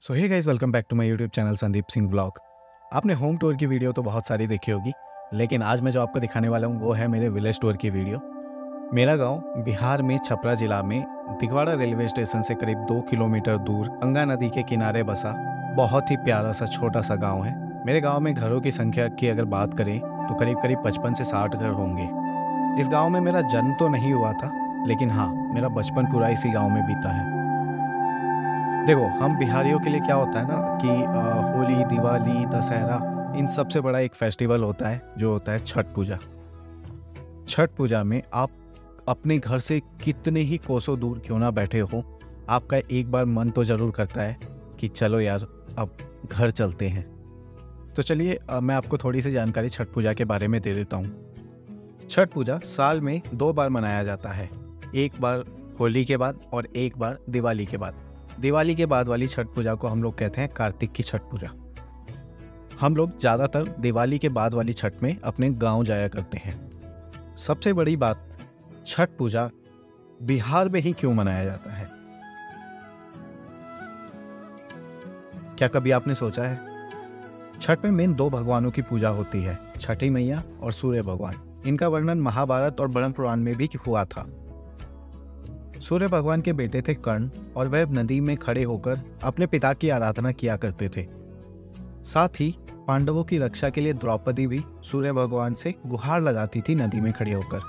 So hey guys, welcome back to my YouTube channel Sandeep Singh blog. आपने home tour की video तो बहुत सारी देखी होगी, लेकिन आज मैं जो आपको दिखाने वाला हूँ वो है मेरे विलेज टूर की वीडियो। मेरा गांव बिहार में छपरा जिला में दिगवाड़ा रेलवे स्टेशन से करीब 2 किलोमीटर दूर गंगा नदी के किनारे बसा बहुत ही प्यारा सा छोटा सा गाँव है। मेरे गाँव में घरों की संख्या की अगर बात करें तो करीब करीब 55 से 60 घर होंगे। इस गाँव में मेरा जन्म तो नहीं हुआ था, लेकिन हाँ, मेरा बचपन पूरा इसी गाँव में बीता है। देखो, हम बिहारियों के लिए क्या होता है ना कि होली, दिवाली, दशहरा, इन सबसे बड़ा एक फेस्टिवल होता है जो होता है छठ पूजा। छठ पूजा में आप अपने घर से कितने ही कोसों दूर क्यों ना बैठे हो, आपका एक बार मन तो ज़रूर करता है कि चलो यार अब घर चलते हैं। तो चलिए मैं आपको थोड़ी सी जानकारी छठ पूजा के बारे में दे देता हूँ। छठ पूजा साल में 2 बार मनाया जाता है, एक बार होली के बाद और एक बार दिवाली के बाद। दिवाली के बाद वाली छठ पूजा को हम लोग कहते हैं कार्तिक की छठ पूजा। हम लोग ज़्यादातर दिवाली के बाद वाली छठ में अपने गांव जाया करते हैं। सबसे बड़ी बात, छठ पूजा बिहार में ही क्यों मनाया जाता है? क्या कभी आपने सोचा है? छठ में मेन 2 भगवानों की पूजा होती है, छठी मैया और सूर्य भगवान। इनका वर्णन महाभारत और ब्रह्म पुराण में भी हुआ था। सूर्य भगवान के बेटे थे कर्ण, और वह नदी में खड़े होकर अपने पिता की आराधना किया करते थे। साथ ही पांडवों की रक्षा के लिए द्रौपदी भी सूर्य भगवान से गुहार लगाती थी नदी में खड़े होकर।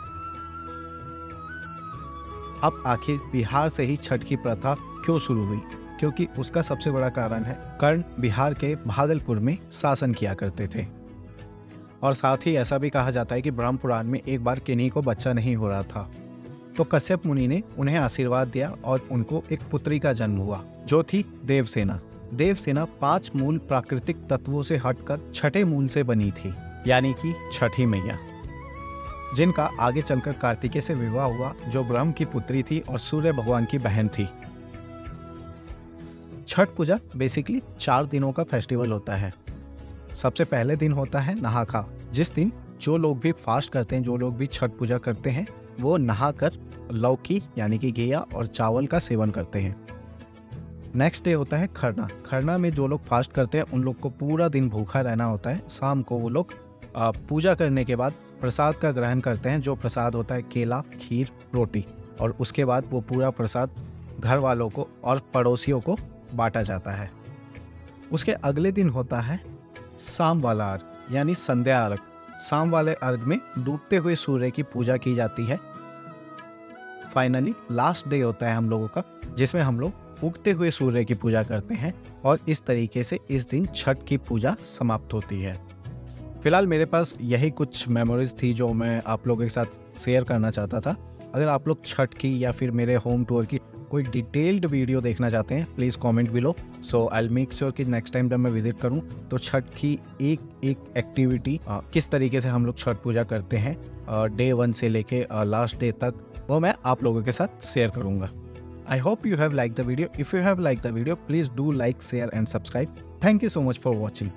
अब आखिर बिहार से ही छठ की प्रथा क्यों शुरू हुई? क्योंकि उसका सबसे बड़ा कारण है, कर्ण बिहार के भागलपुर में शासन किया करते थे। और साथ ही ऐसा भी कहा जाता है कि ब्रह्म पुराण में एक बार किन्हीं को बच्चा नहीं हो रहा था, तो कश्यप मुनि ने उन्हें आशीर्वाद दिया और उनको एक पुत्री का जन्म हुआ, जो थी देवसेना। देवसेना 5 मूल प्राकृतिक तत्वों से हटकर छठे मूल से बनी थी, यानी कि छठी मैया, जिनका आगे चलकर कार्तिकेय से विवाह हुआ, जो ब्रह्म की पुत्री थी और सूर्य भगवान की बहन थी। छठ पूजा बेसिकली 4 दिनों का फेस्टिवल होता है। सबसे पहले दिन होता है नहा-खा, जिस दिन जो लोग भी फास्ट करते हैं, जो लोग भी छठ पूजा करते हैं, वो नहाकर लौकी यानी कि घिया और चावल का सेवन करते हैं। नेक्स्ट डे होता है खरना। खरना में जो लोग फास्ट करते हैं उन लोग को पूरा दिन भूखा रहना होता है। शाम को वो लोग पूजा करने के बाद प्रसाद का ग्रहण करते हैं, जो प्रसाद होता है केला, खीर, रोटी, और उसके बाद वो पूरा प्रसाद घर वालों को और पड़ोसियों को बांटा जाता है। उसके अगले दिन होता है शाम वाला अर्घ यानी संध्या अर्घ। शाम वाले अर्घ में डूबते हुए सूर्य की पूजा की जाती है। फाइनली लास्ट डे होता है हम लोगों का, जिसमें हम लोग उगते हुए सूर्य की पूजा करते हैं, और इस तरीके से इस दिन छठ की पूजा समाप्त होती है। फिलहाल मेरे पास यही कुछ मेमोरीज थी जो मैं आप लोगों के साथ शेयर करना चाहता था। अगर आप लोग छठ की या फिर मेरे होम टूर की कोई डिटेल्ड वीडियो देखना चाहते हैं, please comment below. So I will make sure कि नेक्स्ट टाइम जब मैं विजिट करूं तो छठ की एक एक्टिविटी, किस तरीके से हम लोग छठ पूजा करते हैं डे 1 से लेके लास्ट डे तक, वो मैं आप लोगों के साथ शेयर करूंगा। I hope you have like the video. If you have like the video, please do like, share and subscribe. Thank you so much for watching.